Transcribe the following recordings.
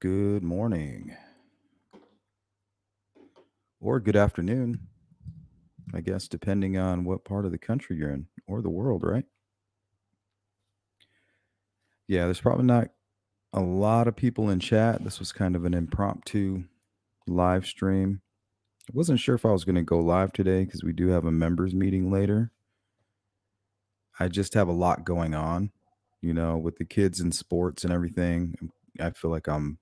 Good morning or good afternoon, I guess, depending on what part of the country you're in or the world, right? Yeah, there's probably not a lot of people in chat. This was kind of an impromptu live stream. I wasn't sure if I was going to go live today because we do have a members meeting later. I just have a lot going on, with the kids and sports and everything. I feel like I'm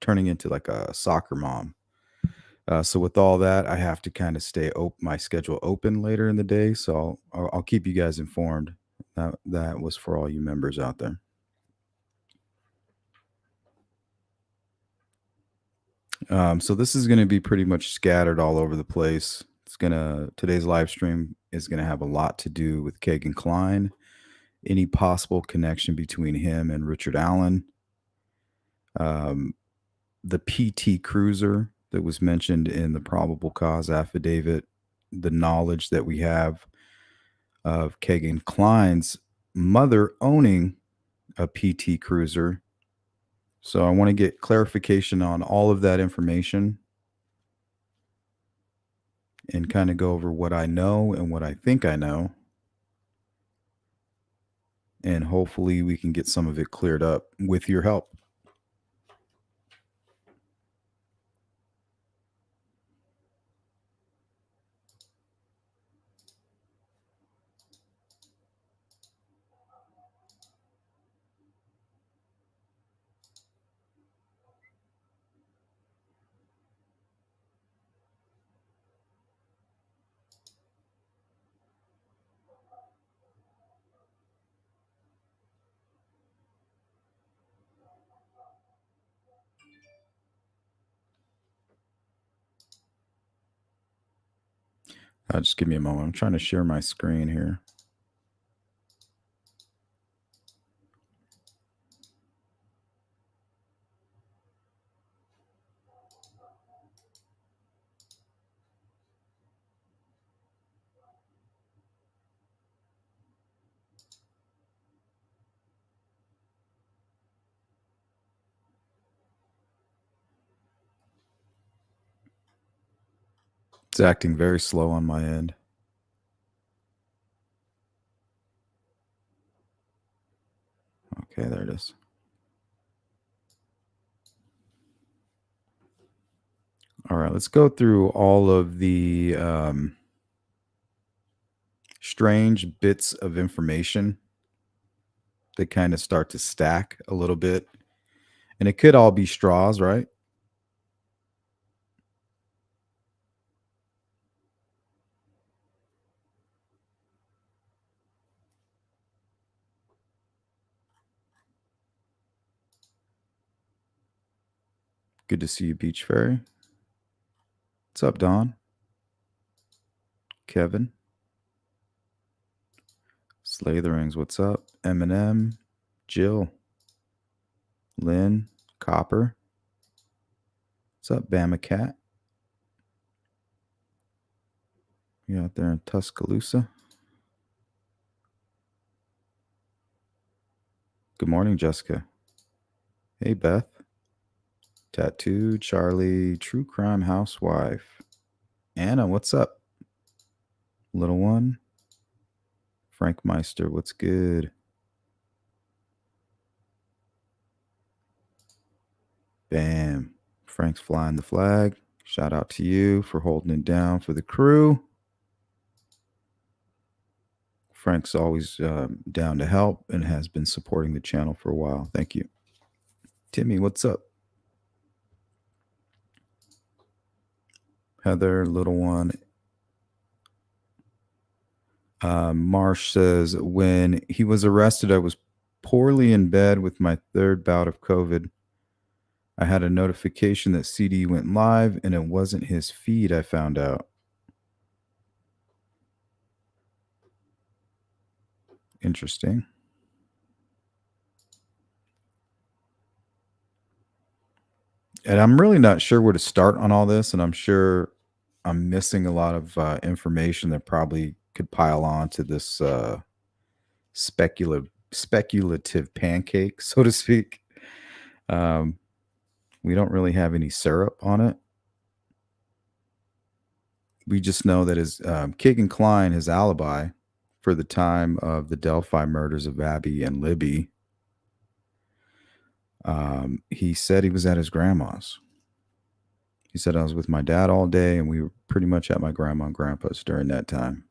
turning into like a soccer mom. So with all that, I have to kind of stay my schedule open later in the day. So I'll keep you guys informed. That was for all you members out there. So this is going to be pretty much scattered all over the place. Today's live stream is gonna have a lot to do with Kagan Klein, any possible connection between him and Richard Allen, um, the PT Cruiser that was mentioned in the probable cause affidavit, the knowledge that we have of Kagan Klein's mother owning a PT Cruiser. So I want to get clarification on all of that information and kind of go over what I know and what I think I know. And hopefully we can get some of it cleared up with your help. Just give me a moment. I'm trying to share my screen here. It's acting very slow on my end. Okay, there it is. All right, let's go through all of the strange bits of information that kind of start to stack a little bit. And it could all be straws, right? Good to see you, Beach Fairy. What's up, Don? Kevin. Slatherings, what's up? Eminem. Jill. Lynn. Copper. What's up, Bama Cat? You out there in Tuscaloosa? Good morning, Jessica. Hey, Beth. Tattoo, Charlie, True Crime Housewife. Anna, what's up? Little one. Frank Meister, what's good? Bam. Frank's flying the flag. Shout out to you for holding it down for the crew. Frank's always down to help and has been supporting the channel for a while. Thank you. Timmy, what's up? Heather, little one. Marsh says, when he was arrested, I was poorly in bed with my third bout of COVID. I had a notification that CD went live and it wasn't his feed, I found out. Interesting. And I'm really not sure where to start on all this, and I'm sure I'm missing a lot of information that probably could pile on to this speculative pancake, so to speak. We don't really have any syrup on it. We just know that his Keegan Klein, his alibi for the time of the Delphi murders of Abby and Libby, he said he was at his grandma's. He said, I was with my dad all day, and we were pretty much at my grandma and grandpa's during that time.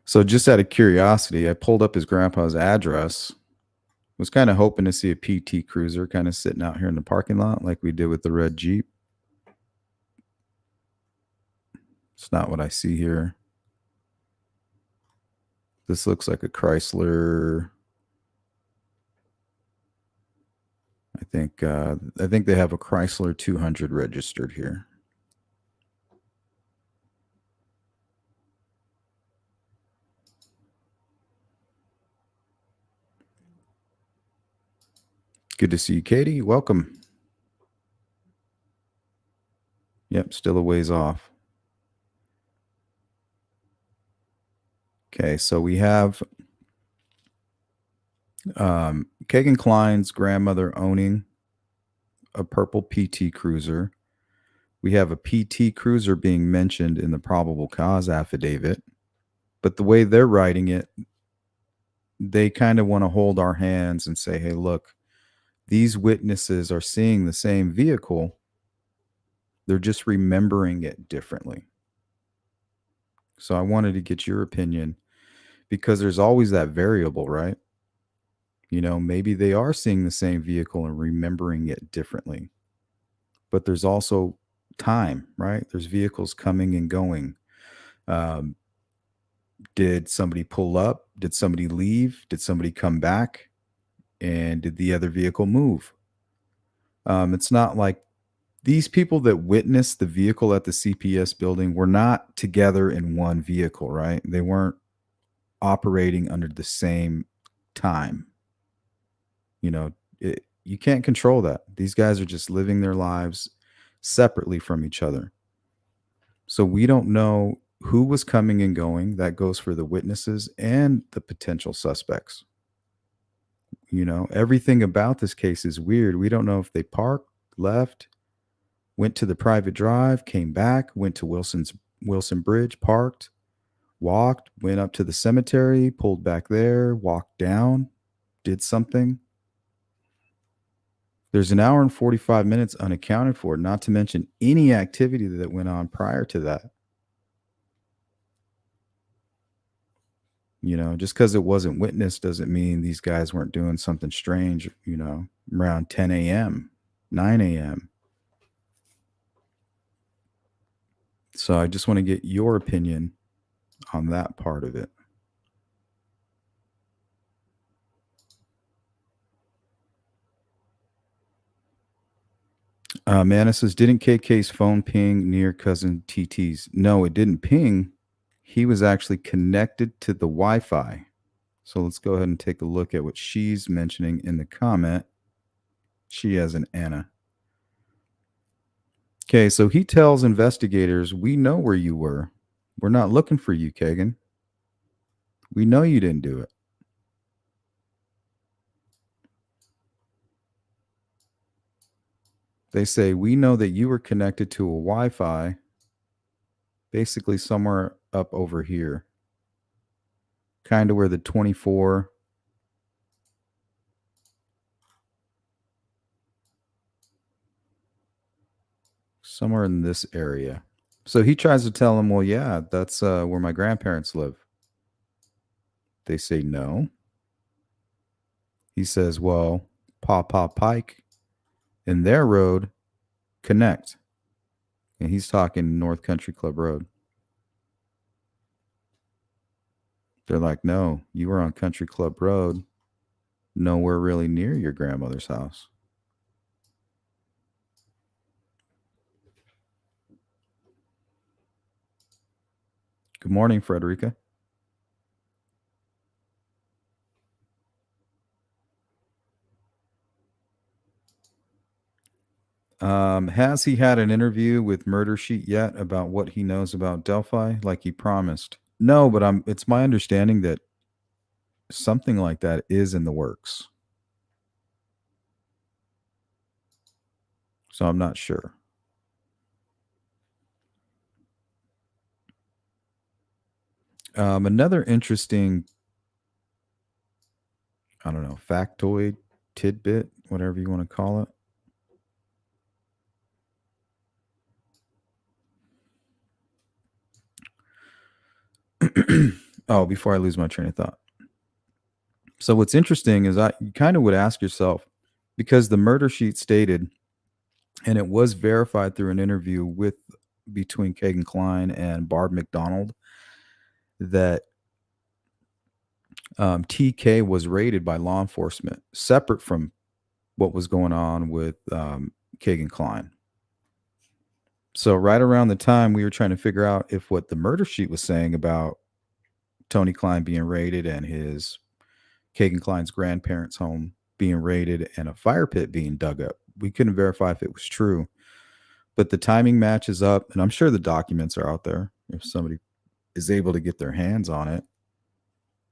So, just out of curiosity, I pulled up his grandpa's address. Was kind of hoping to see a PT Cruiser kind of sitting out here in the parking lot like we did with the red Jeep. It's not what I see here. This looks like a Chrysler. I think they have a Chrysler 200 registered here. Good to see you, Katie. Welcome. Yep, still a ways off. Okay, so we have Keegan Klein's grandmother owning a purple PT Cruiser. We have a PT Cruiser being mentioned in the probable cause affidavit. But the way they're writing it, they kind of want to hold our hands and say, hey, look, these witnesses are seeing the same vehicle. They're just remembering it differently. So I wanted to get your opinion because there's always that variable, right? You know, maybe they are seeing the same vehicle and remembering it differently. But there's also time, right? There's vehicles coming and going. Did somebody pull up? Did somebody leave? Did somebody come back? And did the other vehicle move? It's not like these people that witnessed the vehicle at the CPS building were not together in one vehicle, right? They weren't operating under the same time. You know, you can't control that. These guys are just living their lives separately from each other. So we don't know who was coming and going. That goes for the witnesses and the potential suspects. You know, everything about this case is weird. We don't know if they parked, left, went to the private drive, came back, went to Wilson Bridge, parked, walked, went up to the cemetery, pulled back there, walked down, did something. There's an hour and 45 minutes unaccounted for, not to mention any activity that went on prior to that. You know, just because it wasn't witnessed doesn't mean these guys weren't doing something strange, you know, around 10 a.m., 9 a.m. So I just want to get your opinion on that part of it. Manna says, didn't KK's phone ping near cousin TT's? No, it didn't ping. He was actually connected to the Wi-Fi. So let's go ahead and take a look at what she's mentioning in the comment. She has an Anna. Okay, so he tells investigators, we know where you were. We're not looking for you, Kagan. We know you didn't do it. They say, we know that you were connected to a Wi-Fi, basically somewhere up over here, kind of where the 24 somewhere in this area. So he tries to tell him, well, yeah, that's where my grandparents live. They say no. He says, well, Paw Pike and their road connect. And he's talking North Country Club Road. They're like, no, you were on Country Club Road, nowhere really near your grandmother's house. Good morning, Frederica. Has he had an interview with Murder Sheet yet about what he knows about Delphi, like he promised? No, but it's my understanding that something like that is in the works. So I'm not sure. Another interesting, I don't know, factoid, tidbit, whatever you want to call it. Oh, before I lose my train of thought. So what's interesting is you kind of would ask yourself, because the murder sheet stated, and it was verified through an interview with between Kagan Klein and Barb McDonald, that TK was raided by law enforcement, separate from what was going on with Kagan Klein. So right around the time we were trying to figure out if what the murder sheet was saying about Tony Klein being raided and his Kagan Klein's grandparents' home being raided and a fire pit being dug up, we couldn't verify if it was true. But the timing matches up, and I'm sure the documents are out there if somebody is able to get their hands on it.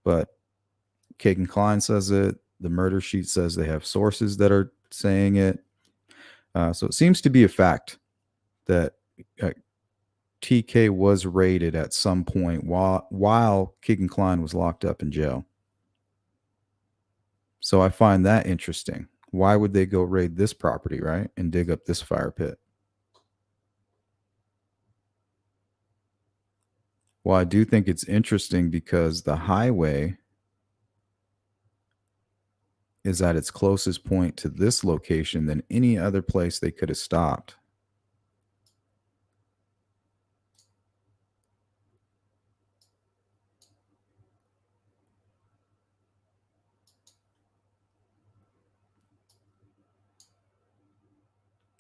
But Kagan Klein says it. The murder sheet says they have sources that are saying it. So it seems to be a fact that TK was raided at some point while Keegan Klein was locked up in jail. So I find that interesting. Why would they go raid this property, right? And dig up this fire pit? Well, I do think it's interesting because the highway is at its closest point to this location than any other place they could have stopped.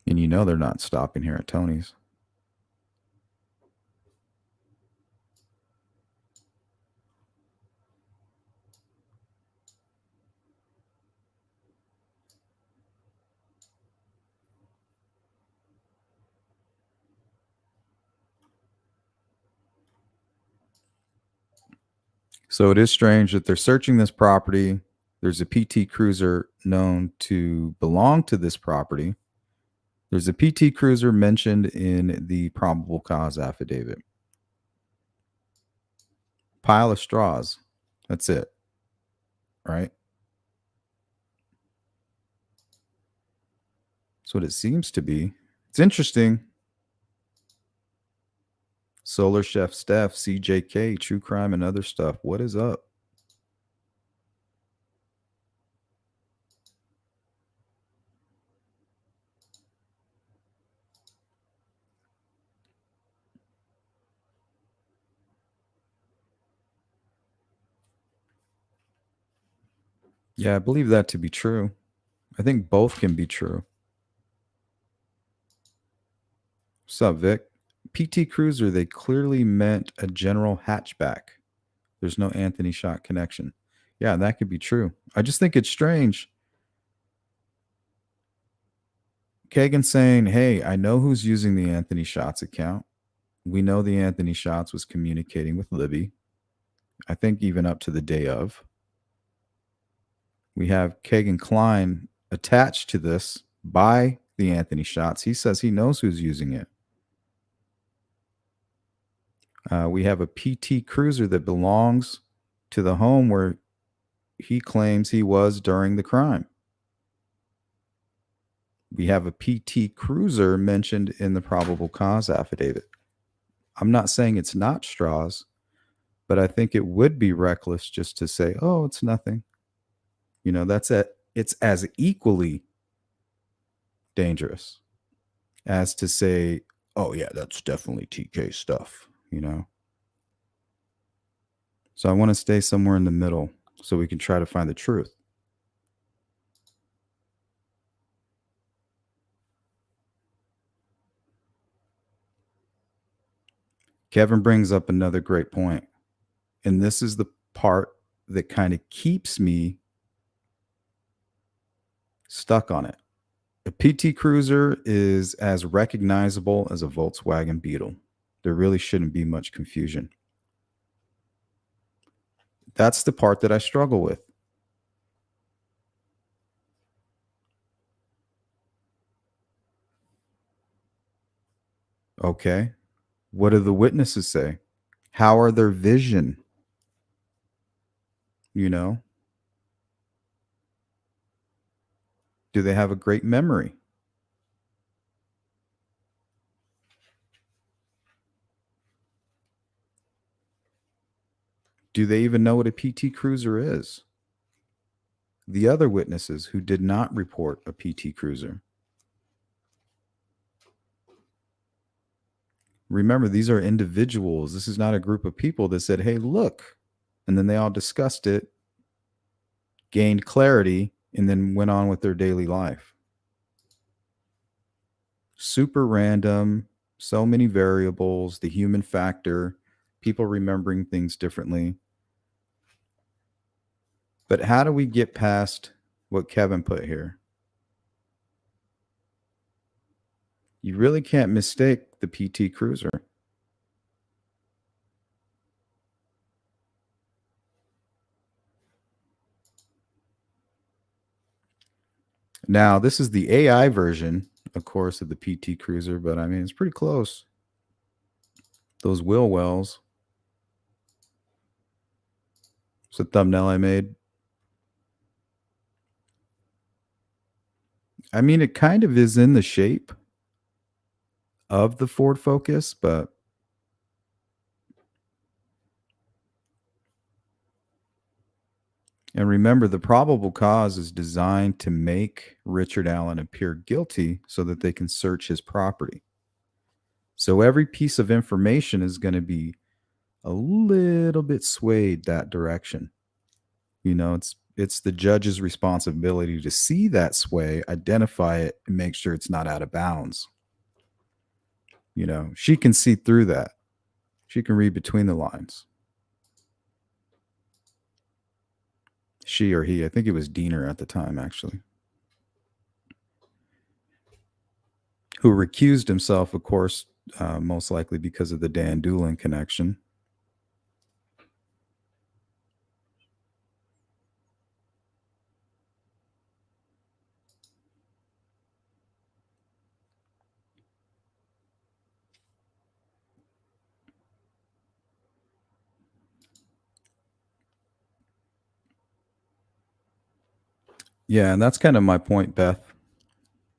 And you know they're not stopping here at Tony's. So it is strange that they're searching this property. There's a PT Cruiser known to belong to this property. There's a PT Cruiser mentioned in the probable cause affidavit. Pile of straws. That's it. Right? That's what it seems to be. It's interesting. Solar Chef Steph, CJK, True Crime, and other stuff. What is up? Yeah, I believe that to be true. I think both can be true. What's up, Vic? PT Cruiser, they clearly meant a general hatchback. There's no Anthony Shot connection. Yeah, that could be true. I just think it's strange. Kagan saying, hey, I know who's using the Anthony Shots account. We know the Anthony Shots was communicating with Libby. I think even up to the day of. We have Kagan Klein attached to this by the Anthony Shots. He says he knows who's using it. We have a PT Cruiser that belongs to the home where he claims he was during the crime. We have a PT Cruiser mentioned in the probable cause affidavit. I'm not saying it's not straws, but I think it would be reckless just to say, "Oh, it's nothing." You know, it's as equally dangerous as to say, "Oh yeah, that's definitely TK stuff," you know. So I want to stay somewhere in the middle so we can try to find the truth. Kevin brings up another great point, and this is the part that kind of keeps me stuck on it. A PT Cruiser is as recognizable as a Volkswagen Beetle. There really shouldn't be much confusion. That's the part that I struggle with. Okay. What do the witnesses say? How are their vision? You know, do they have a great memory? Do they even know what a PT Cruiser is? The other witnesses who did not report a PT Cruiser. Remember, these are individuals. This is not a group of people that said, hey, look. And then they all discussed it, gained clarity, and then went on with their daily life. Super random, so many variables, the human factor, people remembering things differently. But how do we get past what Kevin put here? You really can't mistake the PT Cruiser. Now, this is the AI version, of course, of the PT Cruiser, but I mean, it's pretty close. Those wheel wells. It's a thumbnail I made. I mean, it kind of is in the shape of the Ford Focus, but and remember, the probable cause is designed to make Richard Allen appear guilty so that they can search his property. So every piece of information is going to be a little bit swayed that direction. You know, it's the judge's responsibility to see that sway, identify it, and make sure it's not out of bounds. You know, she can see through that. She can read between the lines. She or he, I think it was Diener at the time, actually, who recused himself, of course, most likely because of the Dan Doolin connection. Yeah, and that's kind of my point, Beth.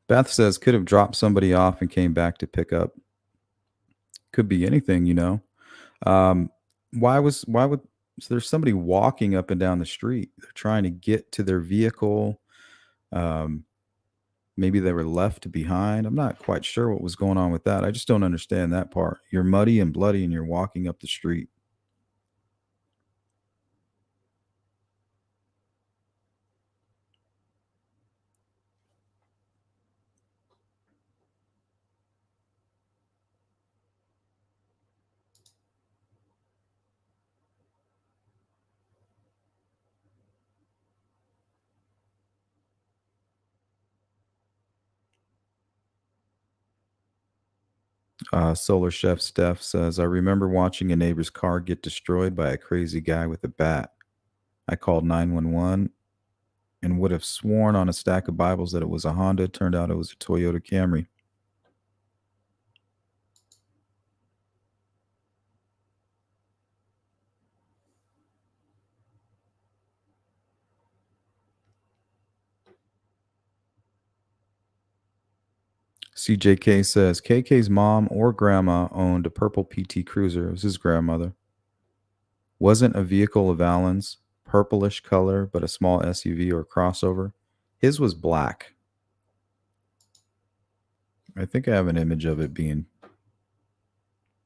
Beth says could have dropped somebody off and came back to pick up. Could be anything, you know. Um, why would so there's somebody walking up and down the street. They're trying to get to their vehicle. Um, maybe they were left behind. I'm not quite sure what was going on with that. I just don't understand that part. You're muddy and bloody and you're walking up the street. Solar Chef Steph says, I remember watching a neighbor's car get destroyed by a crazy guy with a bat. I called 911 and would have sworn on a stack of Bibles that it was a Honda. Turned out it was a Toyota Camry. CJK says KK's mom or grandma owned a purple PT Cruiser. It was his grandmother. Wasn't a vehicle of Allen's, purplish color, but a small SUV or crossover. His was black. I think I have an image of it being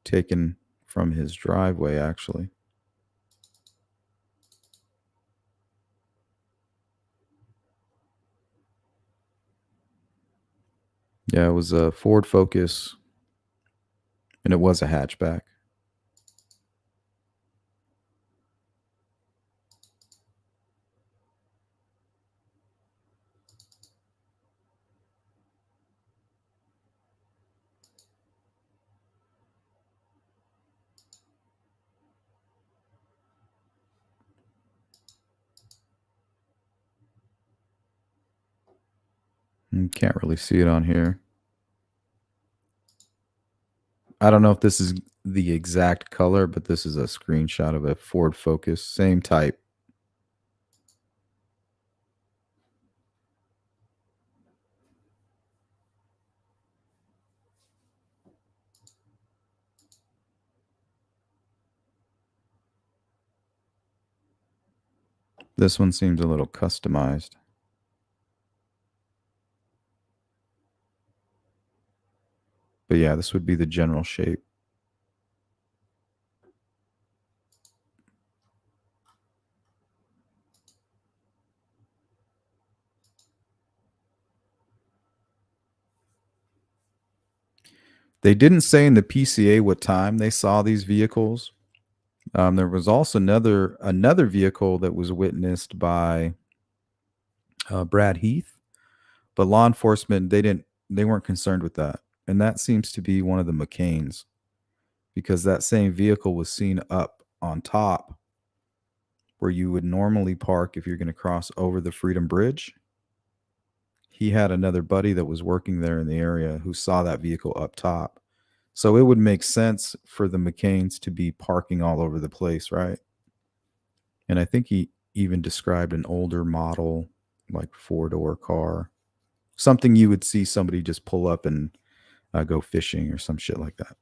taken from his driveway, actually. Yeah, it was a Ford Focus, and it was a hatchback. Can't really see it on here. I don't know if this is the exact color, but this is a screenshot of a Ford Focus, same type. This one seems a little customized. But yeah, this would be the general shape. They didn't say in the PCA what time they saw these vehicles. There was also another vehicle that was witnessed by Brad Heath, but law enforcement they weren't concerned with that, and that seems to be one of the McCains because that same vehicle was seen up on top where you would normally park if you're going to cross over the Freedom Bridge. He had another buddy that was working there in the area who saw that vehicle up top. So it would make sense for the McCains to be parking all over the place, right? And I think he even described an older model, like four-door car, something you would see somebody just pull up and go fishing or some shit like that.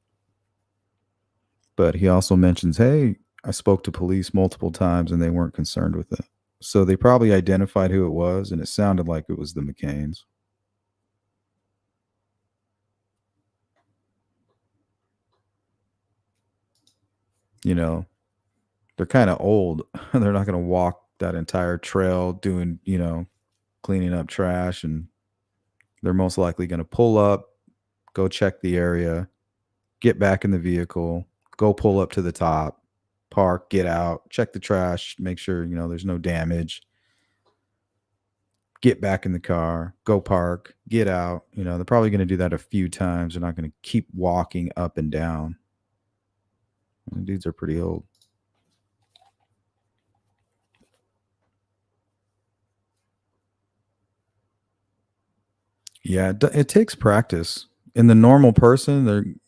But he also mentions, hey, I spoke to police multiple times and they weren't concerned with it. So they probably identified who it was, and it sounded like it was the McCains. You know, they're kind of old. They're not going to walk that entire trail doing, cleaning up trash. And they're most likely going to pull up, go check the area, get back in the vehicle, go pull up to the top, park, get out, check the trash, make sure, there's no damage, get back in the car, go park, get out. They're probably going to do that a few times. They're not going to keep walking up and down. The dudes are pretty old. Yeah, it takes practice. In the normal person,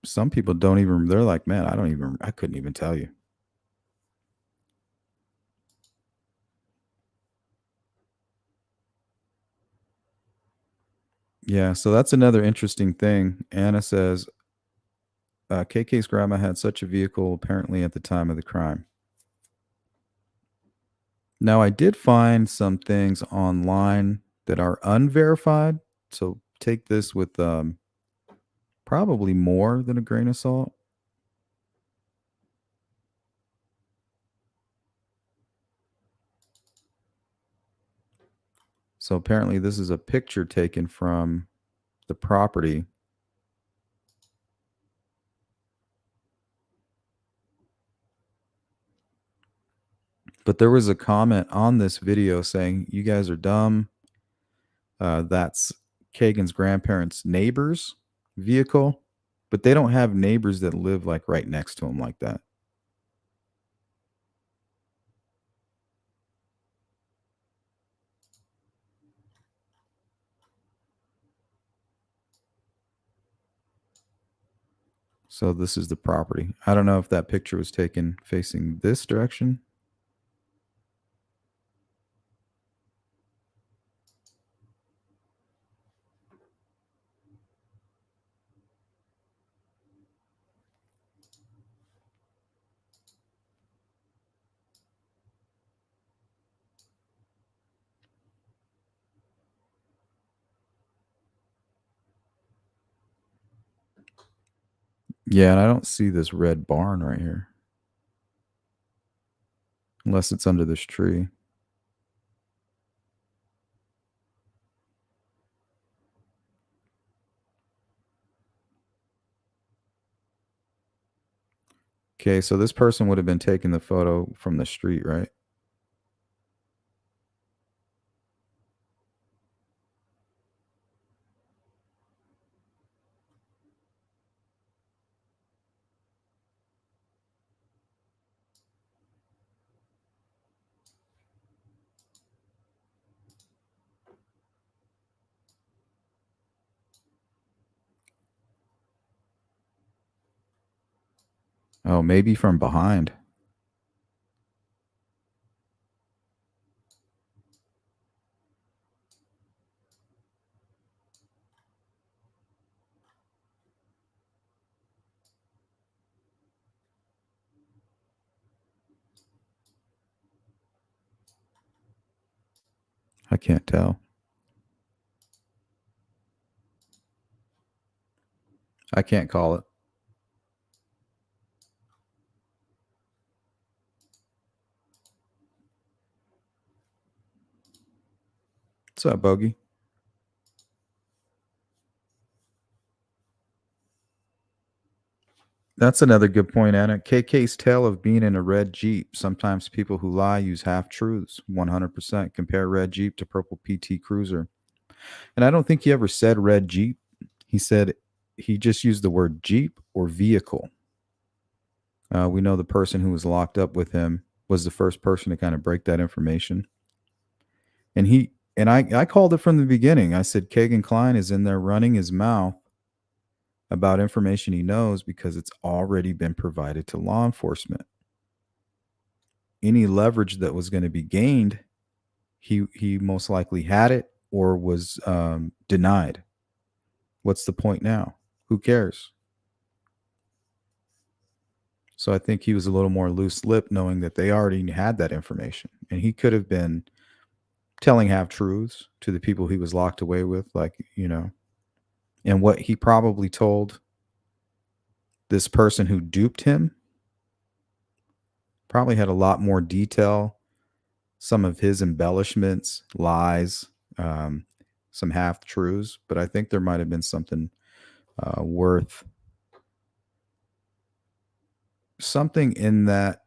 some people don't even, they're like, man, I couldn't even tell you. Yeah, so that's another interesting thing. Anna says, KK's grandma had such a vehicle apparently at the time of the crime. Now, I did find some things online that are unverified. So take this with probably more than a grain of salt. So apparently, this is a picture taken from the property. But there was a comment on this video saying, you guys are dumb. That's Kagan's grandparents' neighbor's vehicle, but they don't have neighbors that live like right next to him like that. So this is the property. I don't know if that picture was taken facing this direction. Yeah, and I don't see this red barn right here. Unless it's under this tree. Okay, so this person would have been taking the photo from the street, right? Oh, maybe from behind. I can't tell. I can't call it. What's up, Bogey? That's another good point, Anna. KK's tale of being in a red Jeep. Sometimes people who lie use half truths. 100%. Compare red Jeep to purple PT Cruiser. And I don't think he ever said red Jeep. He said he just used the word Jeep or vehicle. We know the person who was locked up with him was the first person to kind of break that information. And I called it from the beginning. I said Kagan Klein is in there running his mouth about information he knows because it's already been provided to law enforcement. Any leverage that was going to be gained, he most likely had it or was denied. What's the point now? Who cares? So I think he was a little more loose lipped, knowing that they already had that information, and he could have been telling half truths to the people he was locked away with, and what he probably told this person who duped him probably had a lot more detail, some of his embellishments, lies, um, some half truths, but I think there might have been something worth something in that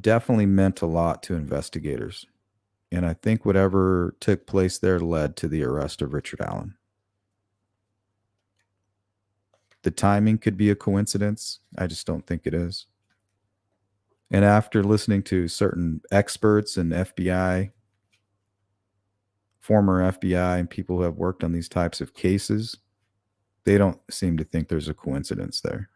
definitely meant a lot to investigators. And I think whatever took place there led to the arrest of Richard Allen. The timing could be a coincidence. I just don't think it is. And after listening to certain experts and FBI, former FBI, and people who have worked on these types of cases, they don't seem to think there's a coincidence there.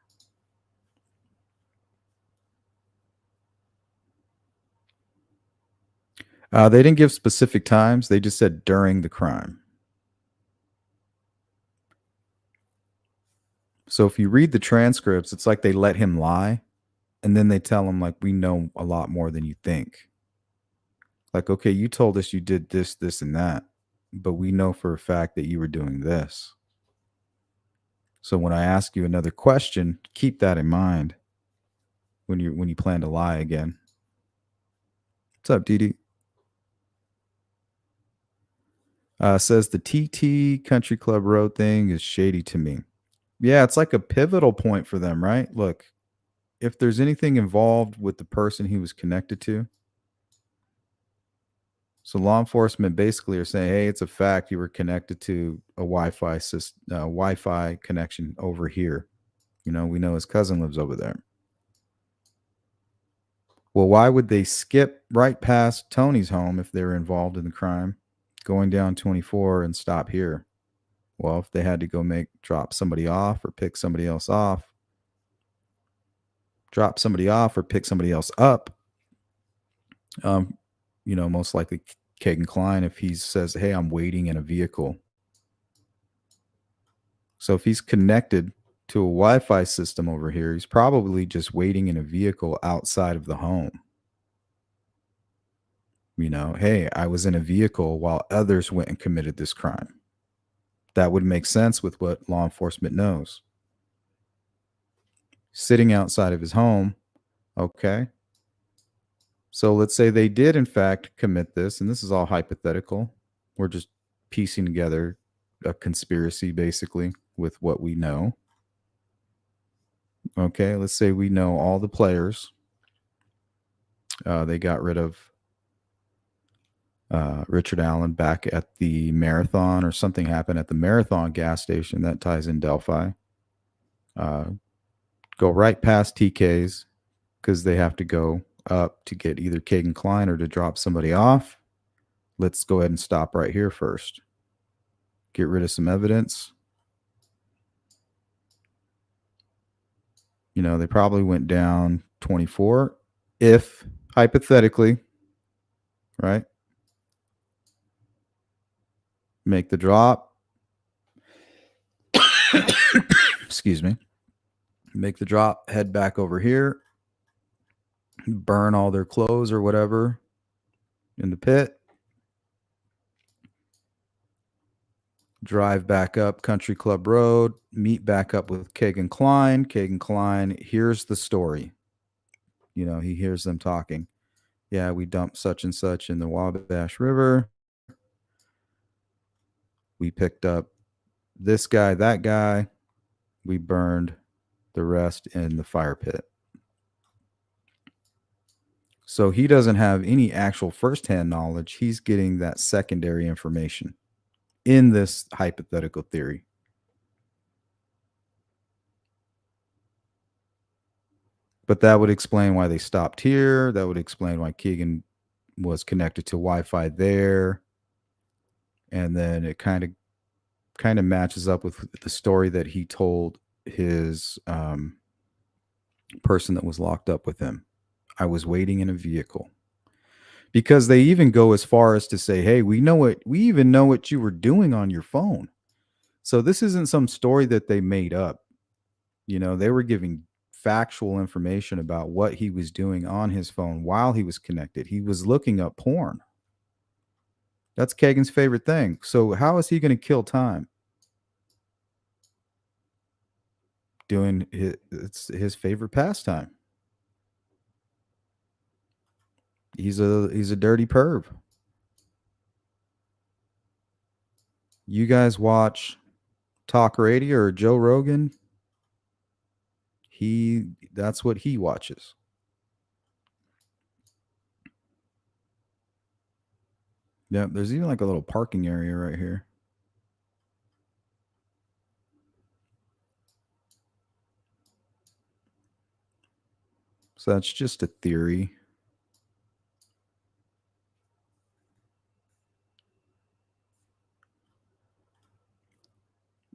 They didn't give specific times. They just said during the crime. So if you read the transcripts, it's like they let him lie, and then they tell him, like, we know a lot more than you think. Like, okay, you told us you did this, this, and that, but we know for a fact that you were doing this. So when I ask you another question, keep that in mind when you plan to lie again. What's up, Dee? Says the TT Country Club Road thing is shady to me. Yeah, it's like a pivotal point for them, right? Look, if there's anything involved with the person he was connected to, so law enforcement basically are saying, "Hey, it's a fact you were connected to a Wi-Fi system, Wi-Fi connection over here. We know his cousin lives over there." Well, why would they skip right past Tony's home if they were involved in the crime, going down 24 and stop here? Well, if they had to go drop somebody off or pick somebody else off, drop somebody off or pick somebody else up, most likely Kagan Klein, if he says, "Hey, I'm waiting in a vehicle." So if he's connected to a Wi-Fi system over here, he's probably just waiting in a vehicle outside of the home. Hey, I was in a vehicle while others went and committed this crime. That would make sense with what law enforcement knows. Sitting outside of his home, okay. So let's say they did, in fact, commit this, and this is all hypothetical. We're just piecing together a conspiracy, basically, with what we know. Okay, let's say we know all the players. They got rid of Richard Allen back at the Marathon, or something happened at the Marathon gas station that ties in Delphi. Go right past TK's because they have to go up to get either Kagan Klein or to drop somebody off. Let's go ahead and stop right here first. Get rid of some evidence. They probably went down 24 if hypothetically, right? Make the drop. Excuse me. Make the drop, head back over here, burn all their clothes or whatever in the pit, drive back up Country Club Road, meet back up with Kagan Klein. Kagan Klein hears the story. He hears them talking. Yeah, we dumped such and such in the Wabash River. We picked up this guy, that guy. We burned the rest in the fire pit. So he doesn't have any actual firsthand knowledge. He's getting that secondary information in this hypothetical theory. But that would explain why they stopped here. That would explain why Keegan was connected to Wi-Fi there. And then it kind of matches up with the story that he told his person that was locked up with him. I was waiting in a vehicle. Because they even go as far as to say, hey, we even know what you were doing on your phone. So this isn't some story that they made up. They were giving factual information about what he was doing on his phone while he was connected. He was looking up porn. That's Kagan's favorite thing. So how is he going to kill time? It's his favorite pastime. He's a dirty perv. You guys watch talk radio or Joe Rogan? That's what he watches. Yeah, there's even like a little parking area right here. So that's just a theory.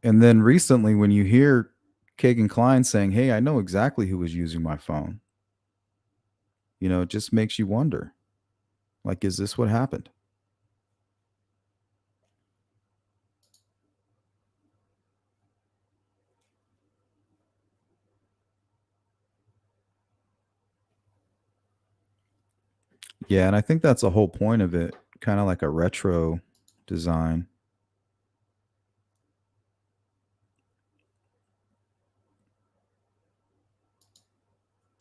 And then recently, when you hear Kagan Klein saying, hey, I know exactly who was using my phone, it just makes you wonder, like, is this what happened? Yeah, and I think that's the whole point of it, kind of like a retro design.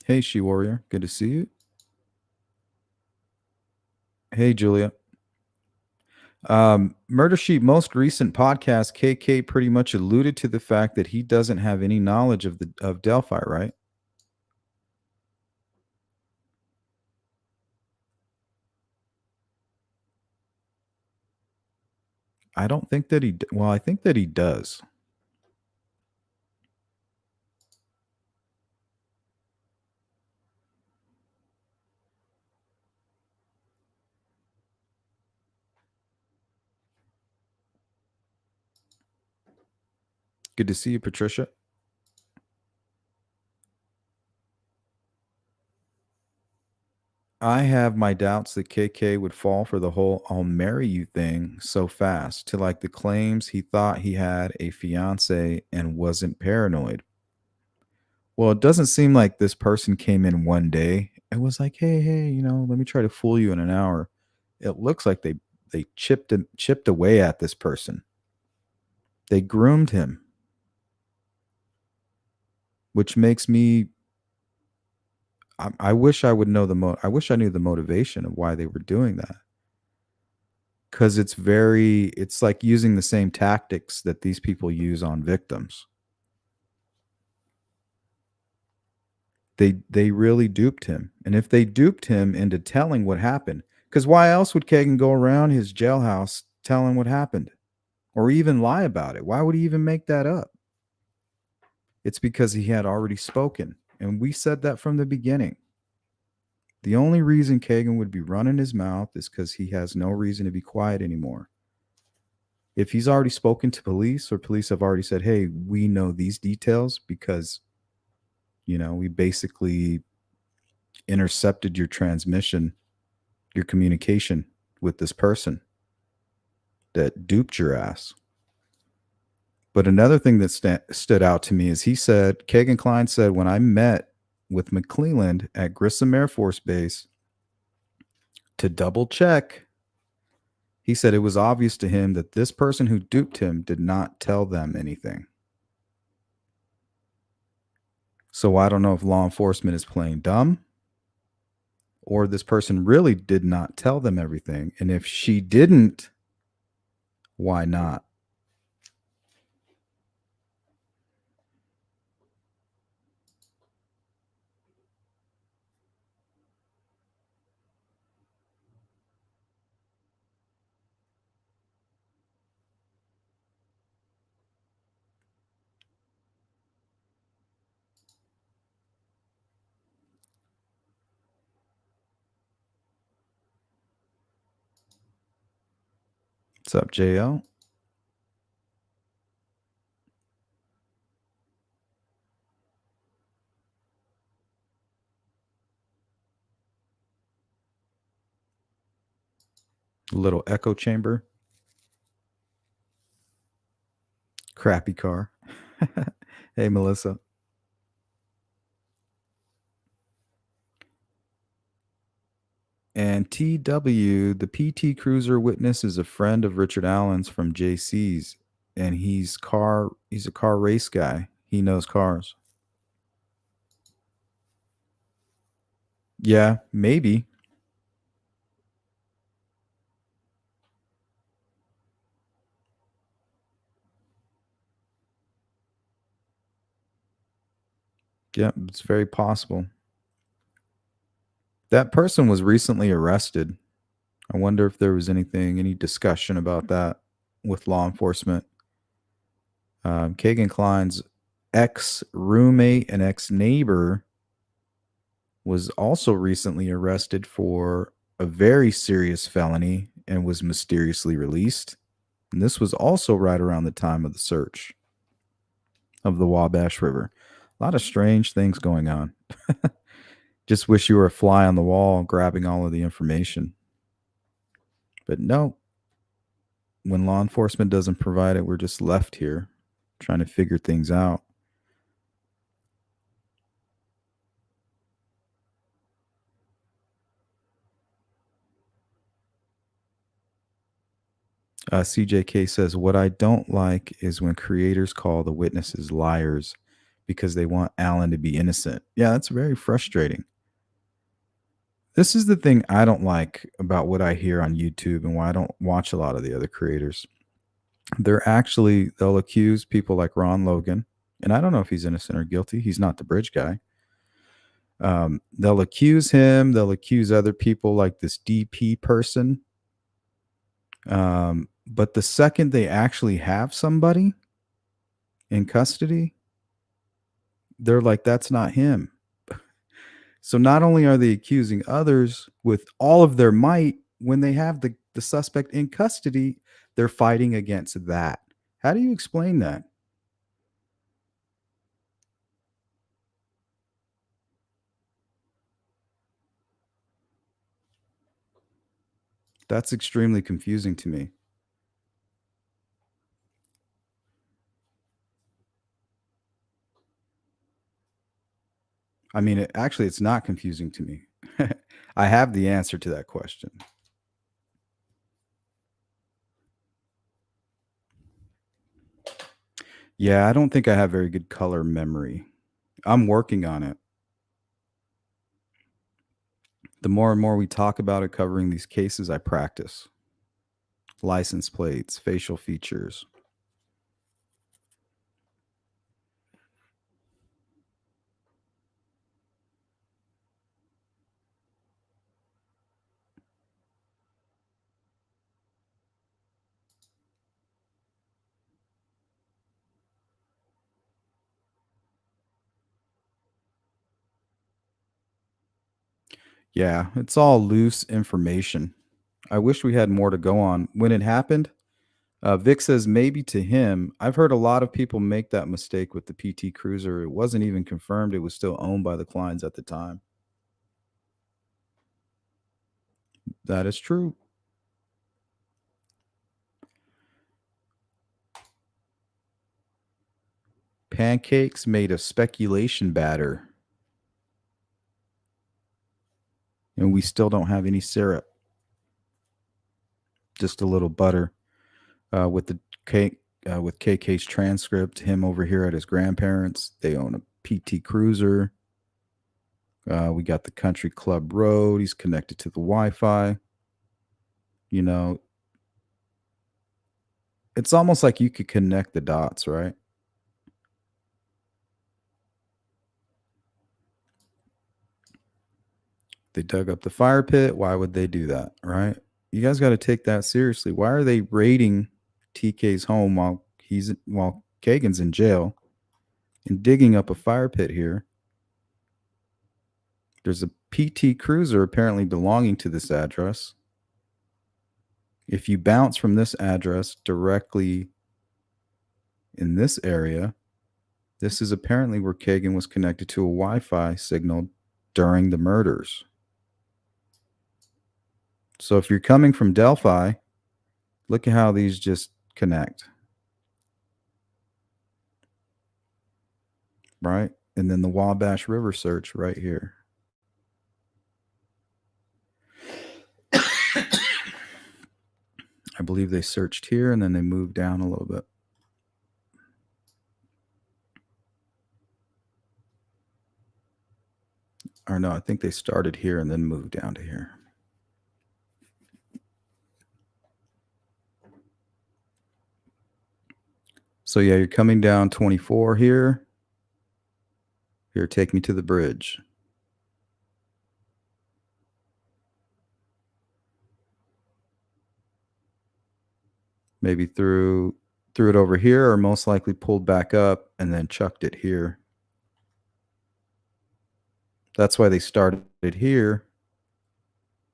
Hey, She Warrior, good to see you. Hey, Julia. Murder Sheep most recent podcast, KK pretty much alluded to the fact that he doesn't have any knowledge of Delphi, right? I don't think that well, I think that he does. Good to see you, Patricia. I have my doubts that KK would fall for the whole I'll marry you thing so fast, to like the claims he thought he had a fiance and wasn't paranoid. Well, it doesn't seem like this person came in one day and was like, hey, let me try to fool you in an hour. It looks like they chipped away at this person. They groomed him, which makes me I wish I would know I wish I knew the motivation of why they were doing that. Cuz it's like using the same tactics that these people use on victims. They really duped him. And if they duped him into telling what happened, cuz why else would Kagan go around his jailhouse telling what happened or even lie about it? Why would he even make that up? It's because he had already spoken. And we said that from the beginning. The only reason Kagan would be running his mouth is because he has no reason to be quiet anymore. If he's already spoken to police or police have already said, hey, we know these details because We basically intercepted your transmission, your communication with this person that duped your ass. But another thing that stood out to me is Kagan Klein said, when I met with McClelland at Grissom Air Force Base to double check, he said it was obvious to him that this person who duped him did not tell them anything. So I don't know if law enforcement is playing dumb or this person really did not tell them everything. And if she didn't, why not? What's up, JL? A little echo chamber. Crappy car. Hey, Melissa. And TW, the PT Cruiser witness, is a friend of Richard Allen's from JC's, and he's a car race guy. He knows cars. Yeah, maybe. Yeah, it's very possible. That person was recently arrested. I wonder if there was any discussion about that with law enforcement. Kagan Klein's ex roommate and ex neighbor was also recently arrested for a very serious felony and was mysteriously released. And this was also right around the time of the search of the Wabash River. A lot of strange things going on. Just wish you were a fly on the wall grabbing all of the information. But no, when law enforcement doesn't provide it, we're just left here trying to figure things out. CJK says, what I don't like is when creators call the witnesses liars because they want Alan to be innocent. Yeah, that's very frustrating. This is the thing I don't like about what I hear on YouTube and why I don't watch a lot of the other creators. They'll accuse people like Ron Logan, and I don't know if he's innocent or guilty. He's not the bridge guy. They'll accuse him. They'll accuse other people like this DP person. But the second they actually have somebody in custody, they're like, that's not him. So not only are they accusing others with all of their might, when they have the suspect in custody, they're fighting against that. How do you explain that? That's extremely confusing to me. I mean, it's not confusing to me. I have the answer to that question. Yeah, I don't think I have very good color memory. I'm working on it. The more and more we talk about it covering these cases, I practice. License plates, facial features. Yeah, it's all loose information. I wish we had more to go on. When it happened, Vic says maybe to him. I've heard a lot of people make that mistake with the PT Cruiser. It wasn't even confirmed. It was still owned by the Kleins at the time. That is true. Pancakes made of speculation batter. And we still don't have any syrup. Just a little butter. With the cake, with KK's transcript, him over here at his grandparents. They own a PT Cruiser. We got the Country Club Road. He's connected to the Wi-Fi. You know, it's almost like you could connect the dots, right? They dug up the fire pit. Why would they do that, right? You guys got to take that seriously. Why are they raiding TK's home while Kagan's in jail and digging up a fire pit here? There's a PT Cruiser apparently belonging to this address. If you bounce from this address directly in this area, this is apparently where Kagan was connected to a Wi-Fi signal during the murders. So if you're coming from Delphi, look at how these just connect. Right? And then the Wabash River search right here. I believe they searched here and then they moved down a little bit. Or no, I think they started here and then moved down to here. So yeah, you're coming down 24 here. Here, take me to the bridge. Maybe threw it over here, or most likely pulled back up and then chucked it here. That's why they started here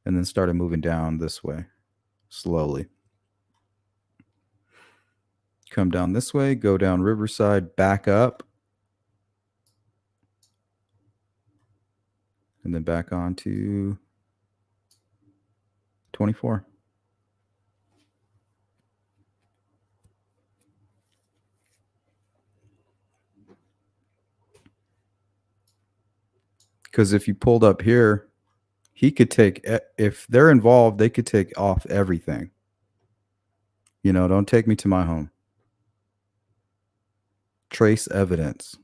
and then started moving down this way slowly. Come down this way, go down Riverside, back up, and then back on to 24. Because if you pulled up here, he could take, if they're involved, they could take off everything. You know, don't take me to my home. Trace evidence.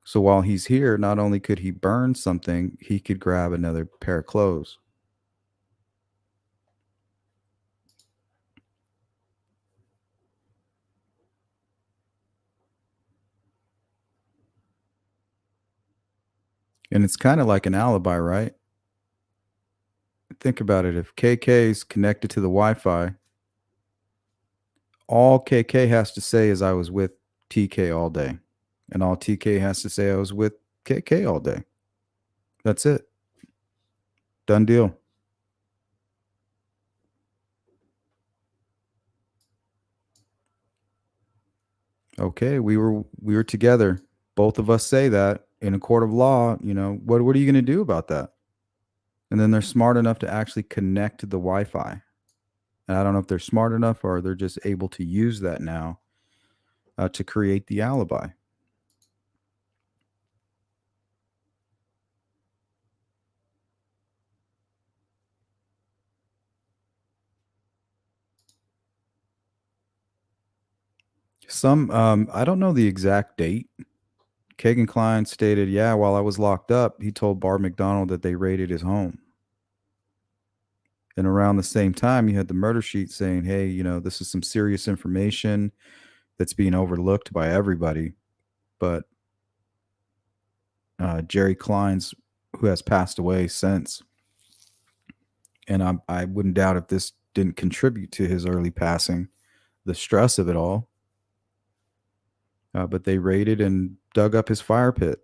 So while he's here, not only could he burn something, he could grab another pair of clothes. And it's kind of like an alibi, right? Think about it. If KK is connected to the Wi-Fi, all KK has to say is I was with TK all day. And all TK has to say I was with KK all day. That's it. Done deal. Okay, we were together. Both of us say that in a court of law. You know, what are you going to do about that? And then they're smart enough to actually connect to the Wi-Fi. And I don't know if they're smart enough or they're just able to use that now to create the alibi. I don't know the exact date. Kagan Klein stated, yeah, while I was locked up, he told Barb McDonald that they raided his home. And around the same time, you had the murder sheet saying, hey, you know, this is some serious information that's being overlooked by everybody. But Jerry Klein's, who has passed away since, and I wouldn't doubt if this didn't contribute to his early passing, the stress of it all. But they raided and dug up his fire pit.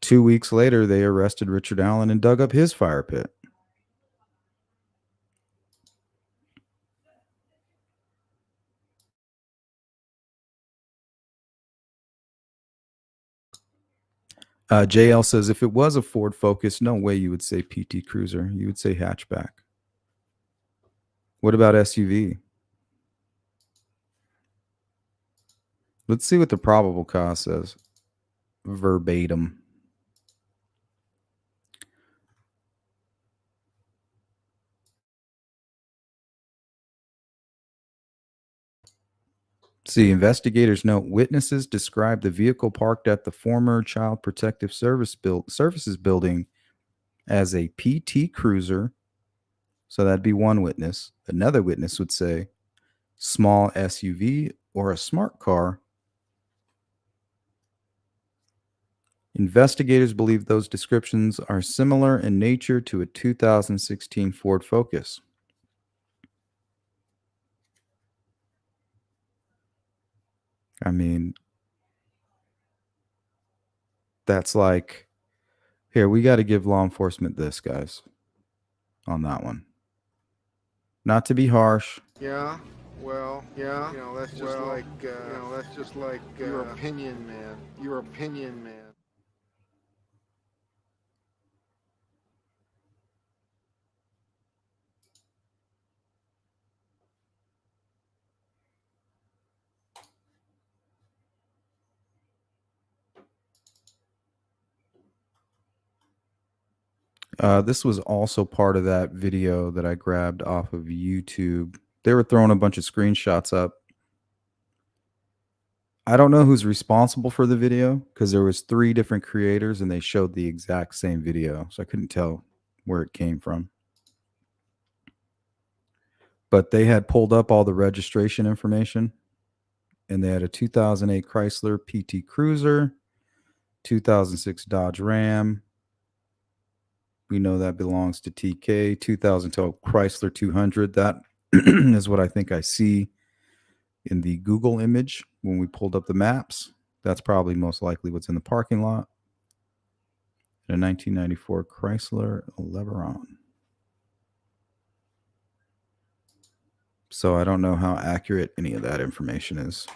2 weeks later, they arrested Richard Allen and dug up his fire pit. JL says if it was a Ford Focus, no way you would say PT Cruiser. You would say hatchback. What about SUV? Let's see what the probable cause says. Verbatim. See, investigators note witnesses describe the vehicle parked at the former Child Protective Services building as a PT Cruiser. So that'd be one witness. Another witness would say small SUV or a smart car. Investigators believe those descriptions are similar in nature to a 2016 Ford Focus. I mean, that's like, here, we got to give law enforcement this, guys, on that one. Not to be harsh. Yeah, well, yeah, that's just that's just like your opinion, man. Your opinion, man. This was also part of that video that I grabbed off of YouTube. They were throwing a bunch of screenshots up. I don't know who's responsible for the video because there was 3 different creators and they showed the exact same video, so I couldn't tell where it came from. But they had pulled up all the registration information, and they had a 2008 Chrysler PT Cruiser, 2006 Dodge Ram. We know that belongs to TK. 2012 Chrysler 200. That is what I think I see in the Google image when we pulled up the maps. That's probably most likely what's in the parking lot. And a 1994 Chrysler LeBaron. So I don't know how accurate any of that information is.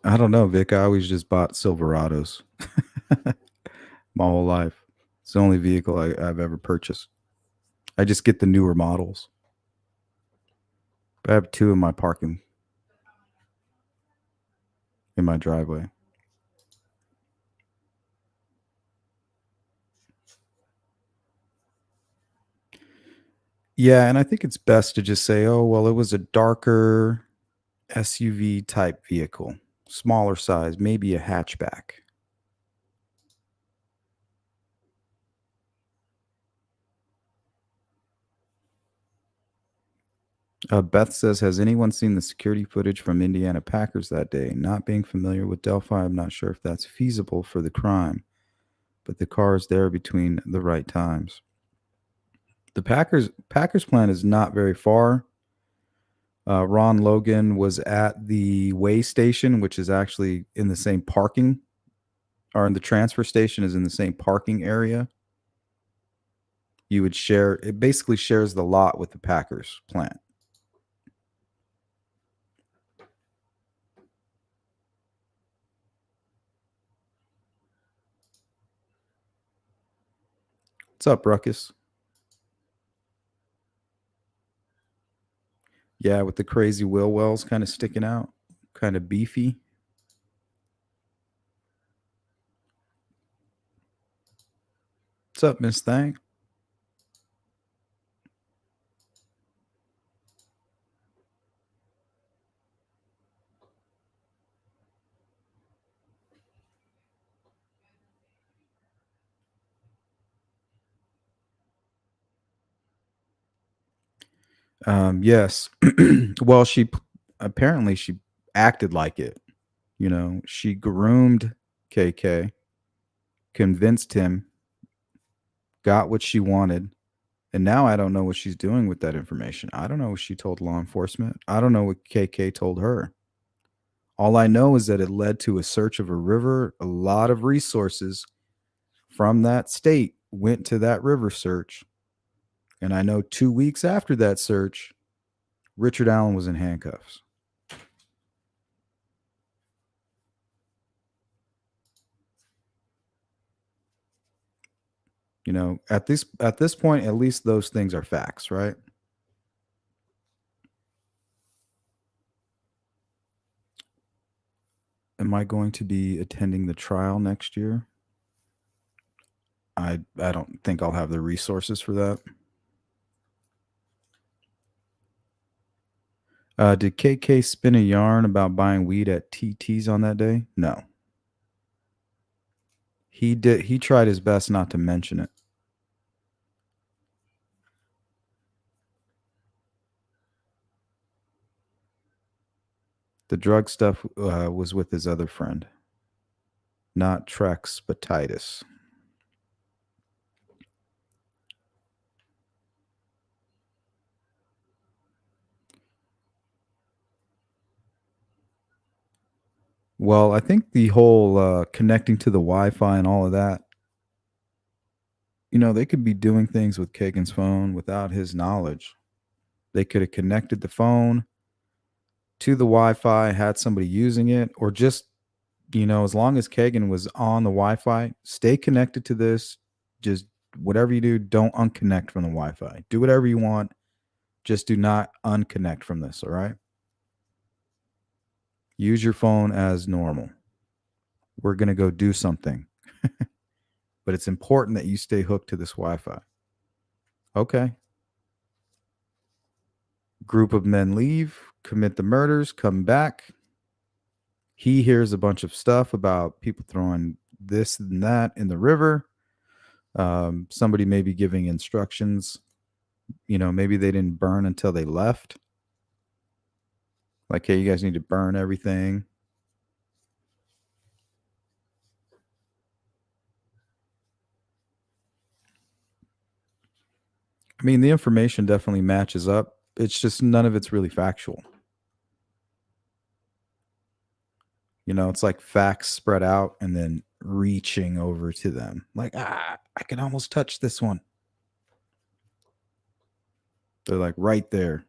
I don't know, Vic. I always just bought Silverados my whole life. It's the only vehicle I've ever purchased. I just get the newer models. I have 2 in my parking in my driveway. Yeah, and I think it's best to just say, oh, well, it was a darker SUV type vehicle, smaller size, maybe a hatchback. Beth says, has anyone seen the security footage from Indiana Packers that day? Not being familiar with Delphi, I'm not sure if that's feasible for the crime, but the car is there between the right times. The Packers plant is not very far. Ron Logan was at the weigh station, which is actually in the same parking, or in the transfer station is in the same parking area. You would share, it basically shares the lot with the Packers plant. What's up, Ruckus? Yeah, with the crazy wheel wells kind of sticking out, kind of beefy. What's up, Miss Thang? Yes. Well, she apparently she acted like it. You know, she groomed KK, convinced him, got what she wanted, And now I don't know what she's doing with that information. I don't know what she told law enforcement. I don't know what KK told her. All I know is that it led to a search of a river. A lot of resources from that state went to that river search. And I know 2 weeks after that search, Richard Allen was in handcuffs. At this point, at least those things are facts, right? Am I going to be attending the trial next year? I don't think I'll have the resources for that. Did KK spin a yarn about buying weed at TT's on that day? No. He did. He tried his best not to mention it. The drug stuff was with his other friend, not Traxpatitis. Well, I think the whole connecting to the Wi-Fi and all of that, they could be doing things with Kagan's phone without his knowledge. They could have connected the phone to the Wi-Fi, had somebody using it, or just, as long as Kagan was on the Wi-Fi, stay connected to this. Just whatever you do, don't unconnect from the Wi-Fi. Do whatever you want. Just do not unconnect from this, all right? Use your phone as normal. We're going to go do something. But it's important that you stay hooked to this Wi-Fi. Okay. Group of men leave, commit the murders, come back. He hears a bunch of stuff about people throwing this and that in the river. Somebody may be giving instructions. Maybe they didn't burn until they left. Like, hey, you guys need to burn everything. I mean, the information definitely matches up. It's just none of it's really factual. It's like facts spread out and then reaching over to them. Like, I can almost touch this one. They're like right there.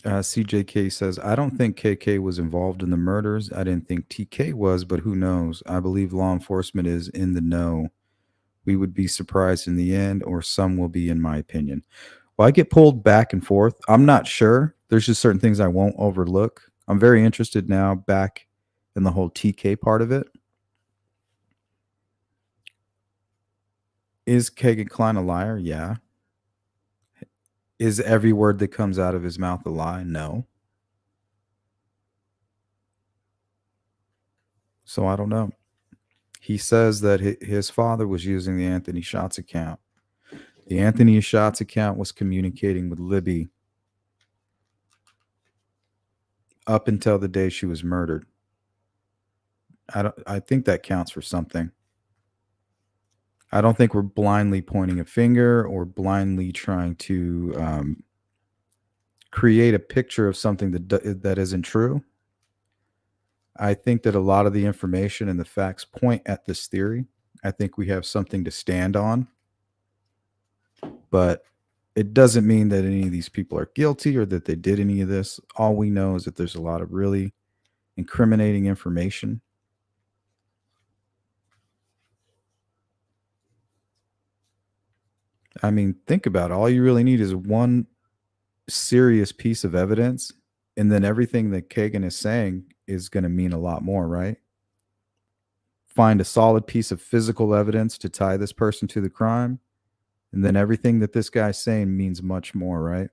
CJK says, I don't think KK was involved in the murders. I didn't think TK was, but who knows? I believe law enforcement is in the know. We would be surprised in the end, or some will be, in my opinion. Well, I get pulled back and forth. I'm not sure. There's just certain things I won't overlook. I'm very interested now back in the whole TK part of it. Is Kagan Klein a liar? Yeah. Is every word that comes out of his mouth a lie? No. So I don't know. He says that his father was using the Anthony Shots account. The Anthony Shots account was communicating with Libby up until the day she was murdered. I think that counts for something. I don't think we're blindly pointing a finger or blindly trying to create a picture of something that isn't true. I think that a lot of the information and the facts point at this theory. I think we have something to stand on, but it doesn't mean that any of these people are guilty or that they did any of this. All we know is that there's a lot of really incriminating information. I mean, think about it. All you really need is one serious piece of evidence, and then everything that Kagan is saying is going to mean a lot more, right? Find a solid piece of physical evidence to tie this person to the crime, and then everything that this guy's saying means much more, right?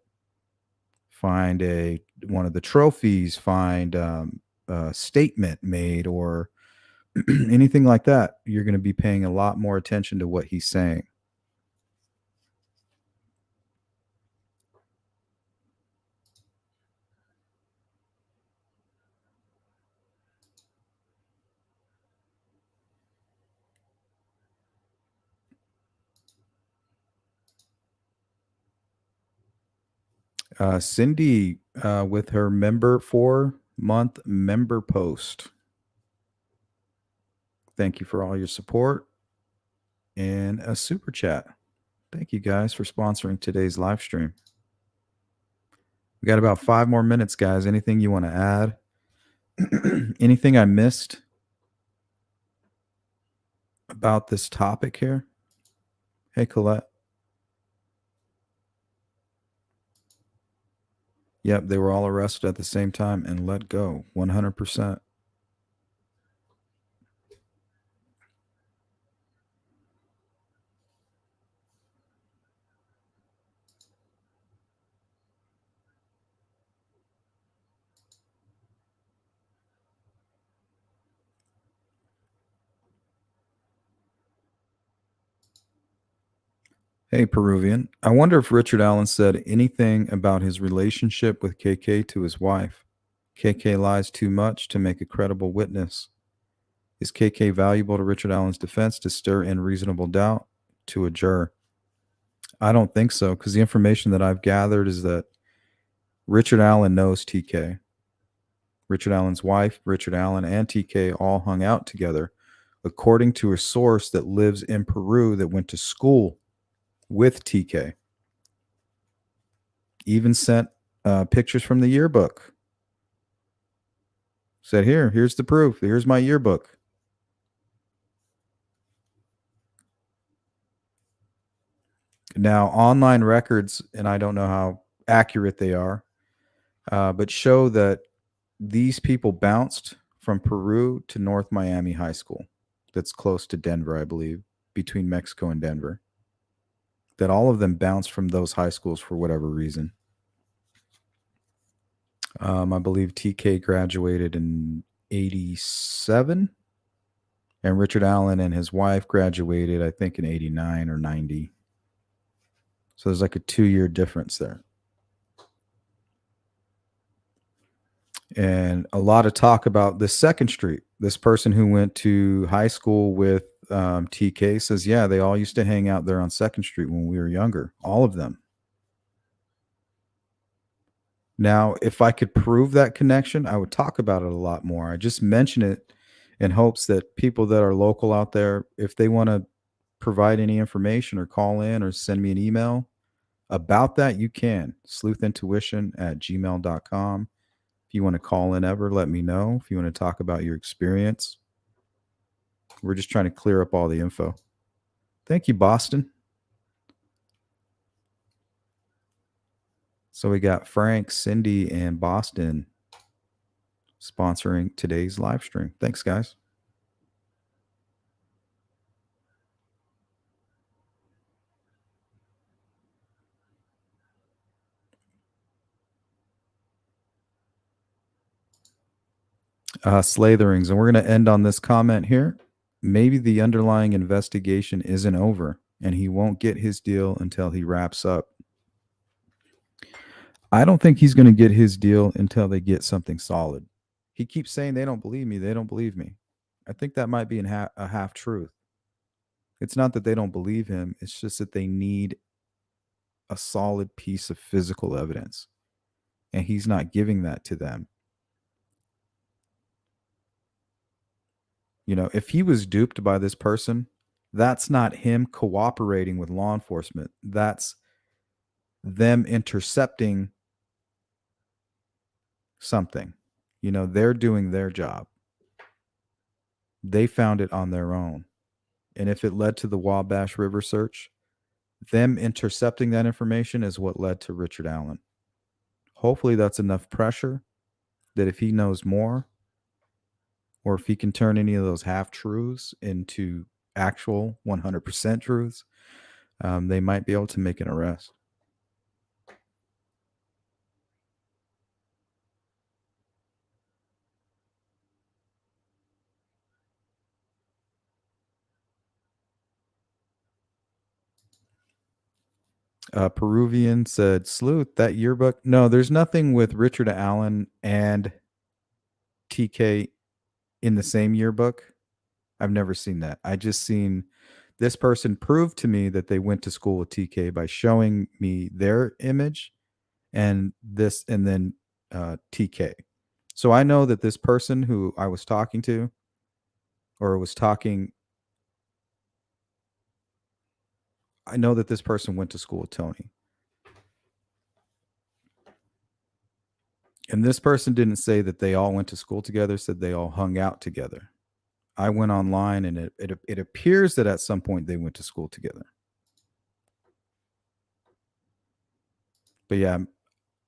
Find one of the trophies, find a statement made, or anything like that. You're going to be paying a lot more attention to what he's saying. Cindy with her member 4-month member post. Thank you for all your support and a super chat. Thank you guys for sponsoring today's live stream. We got about 5 more minutes, guys. Anything you want to add? Anything I missed about this topic here? Hey, Colette. Yep, they were all arrested at the same time and let go 100%. Hey, Peruvian. I wonder if Richard Allen said anything about his relationship with KK to his wife. KK lies too much to make a credible witness. Is KK valuable to Richard Allen's defense to stir in reasonable doubt to a juror? I don't think so, because the information that I've gathered is that Richard Allen knows TK. Richard Allen's wife, Richard Allen, and TK all hung out together, according to a source that lives in Peru that went to school with TK. Even sent pictures from the yearbook. Said, here's the proof. Here's my yearbook. Now, online records, and I don't know how accurate they are, but show that these people bounced from Peru to North Miami High School. That's close to Denver, I believe, between Mexico and Denver. That all of them bounced from those high schools for whatever reason. I believe TK graduated in 87, and Richard Allen and his wife graduated, I think, in 89 or 90. So there's like a 2-year difference there. And a lot of talk about this Second Street. This person who went to high school with TK says, yeah, they all used to hang out there on Second Street when we were younger. All of them. Now, if I could prove that connection, I would talk about it a lot more. I just mention it in hopes that people that are local out there, if they want to provide any information or call in or send me an email about that, you can. sleuthintuition@gmail.com. If you want to call in ever, let me know. If you want to talk about your experience, we're just trying to clear up all the info. Thank you, Boston. So we got Frank, Cindy, and Boston sponsoring today's live stream. Thanks, guys. Slatherings, and we're going to end on this comment here. Maybe the underlying investigation isn't over, and he won't get his deal until he wraps up. I don't think he's going to get his deal until they get something solid. He keeps saying they don't believe me. They don't believe me. I think that might be a half truth. It's not that they don't believe him. It's just that they need a solid piece of physical evidence, and he's not giving that to them. You know, if he was duped by this person, that's not him cooperating with law enforcement. That's them intercepting something. You know, they're doing their job. They found it on their own. And if it led to the Wabash River search, them intercepting that information is what led to Richard Allen. Hopefully that's enough pressure that if he knows more, or if he can turn any of those half-truths into actual 100% truths, they might be able to make an arrest. Peruvian said, Sleuth, that yearbook. No, there's nothing with Richard Allen and TK in the same yearbook. I've never seen that. I just seen this person prove to me that they went to school with TK by showing me their image and then TK. So I know that this person who I was talking to or was talking, I know that this person went to school with Tony. And this person didn't say that they all went to school together, said they all hung out together. I went online and it appears that at some point they went to school together. But yeah,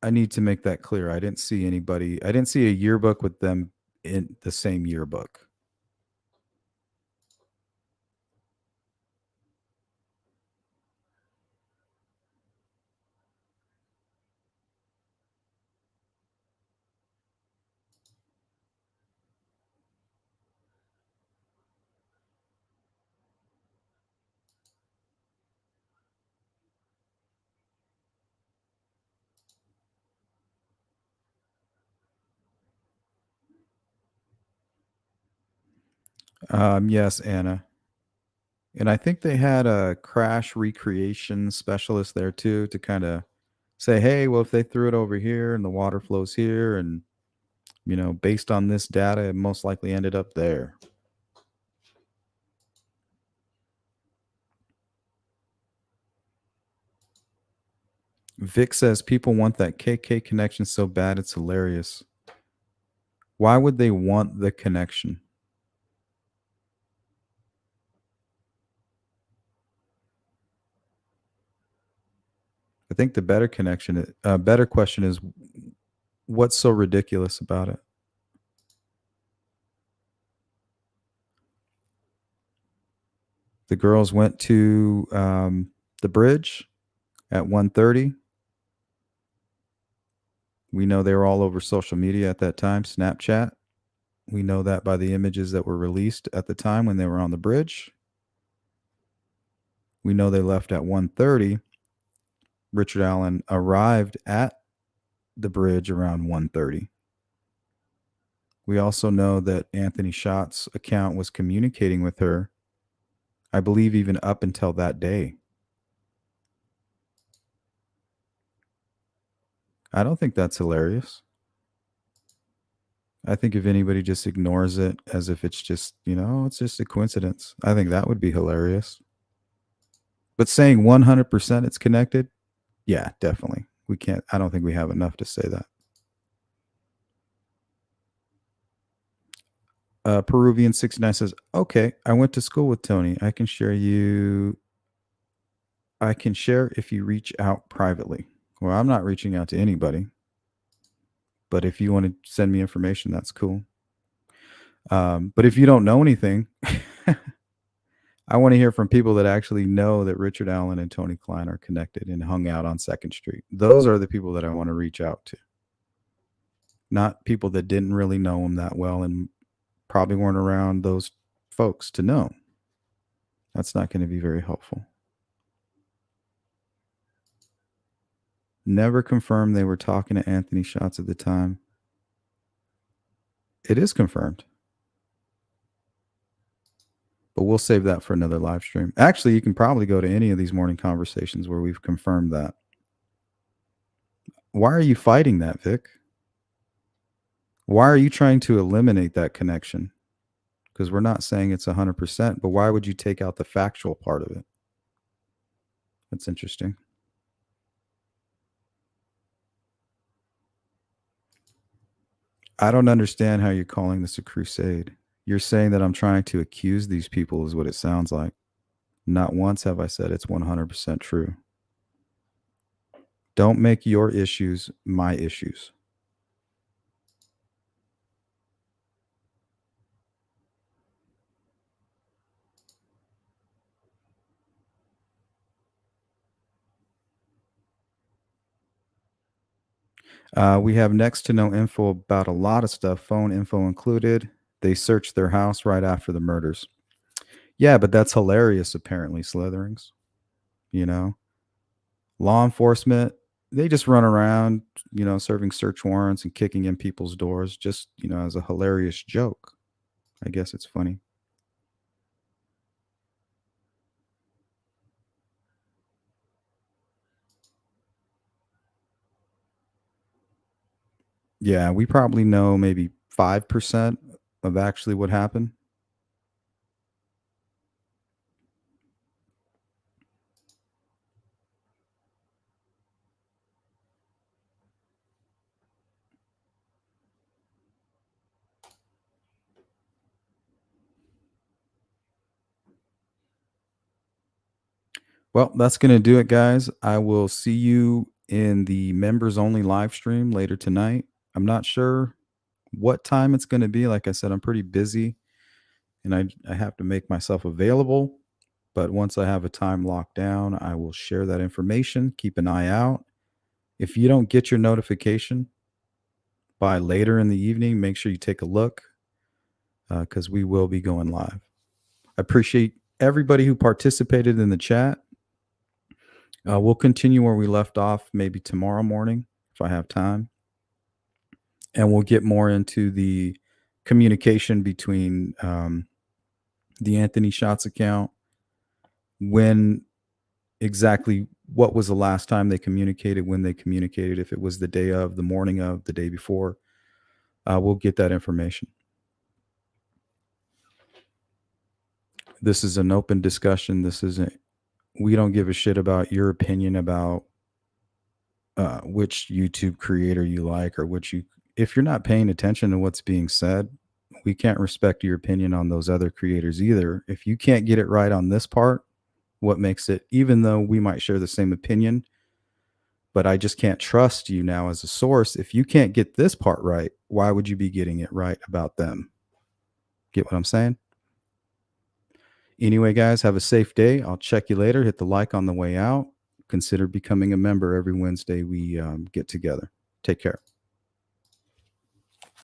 I need to make that clear. I didn't see anybody, I didn't see a yearbook with them in the same yearbook. Yes, Anna. And I think they had a crash recreation specialist there too to kind of say, hey, well, if they threw it over here and the water flows here, and, based on this data, it most likely ended up there. Vic says people want that KK connection so bad it's hilarious. Why would they want the connection? I think the better question is, what's so ridiculous about it? The girls went to the bridge at 1:30. We know they were all over social media at that time, Snapchat. We know that by the images that were released at the time when they were on the bridge. We know they left at 1:30. Richard Allen arrived at the bridge around 1:30. We also know that Anthony Schott's account was communicating with her, I believe, even up until that day. I don't think that's hilarious. I think if anybody just ignores it as if it's just, it's just a coincidence, I think that would be hilarious. But saying 100% it's connected, yeah, definitely. We can't, I don't think we have enough to say that. Peruvian 69 says, okay, I went to school with Tony. I can share if you reach out privately. Well, I'm not reaching out to anybody, but if you want to send me information, that's cool. But if you don't know anything, I want to hear from people that actually know that Richard Allen and Tony Klein are connected and hung out on 2nd Street. Those are the people that I want to reach out to. Not people that didn't really know him that well and probably weren't around those folks to know. That's not going to be very helpful. Never confirmed they were talking to Anthony Schatz at the time. It is confirmed. But we'll save that for another live stream. Actually, you can probably go to any of these morning conversations where we've confirmed that. Why are you fighting that, Vic? Why are you trying to eliminate that connection? Because we're not saying it's 100%, but why would you take out the factual part of it? That's interesting. I don't understand how you're calling this a crusade. You're saying that I'm trying to accuse these people is what it sounds like. Not once have I said it's 100% true. Don't make your issues my issues. We have next to no info about a lot of stuff, phone info included. They searched their house right after the murders. Yeah, but that's hilarious, apparently, Slitherings. Law enforcement, they just run around, serving search warrants and kicking in people's doors just, as a hilarious joke. I guess it's funny. Yeah, we probably know maybe 5% of actually what happened. Well, that's going to do it, guys. I will see you in the members only live stream later tonight. I'm not sure what time it's going to be. Like I said, I'm pretty busy and I have to make myself available. But once I have a time locked down, I will share that information. Keep an eye out. If you don't get your notification by later in the evening, make sure you take a look because we will be going live. I appreciate everybody who participated in the chat. We'll continue where we left off maybe tomorrow morning if I have time. And we'll get more into the communication between the Anthony Shots account, when exactly what was the last time they communicated, when they communicated, if it was the day of, the morning of, the day before. We'll get that information. This is an open discussion. This isn't, we don't give a shit about your opinion about which YouTube creator you like or if you're not paying attention to what's being said, we can't respect your opinion on those other creators either. If you can't get it right on this part, what makes it, even though we might share the same opinion, but I just can't trust you now as a source. If you can't get this part right, why would you be getting it right about them? Get what I'm saying? Anyway, guys, have a safe day. I'll check you later. Hit the like on the way out. Consider becoming a member every Wednesday we get together. Take care.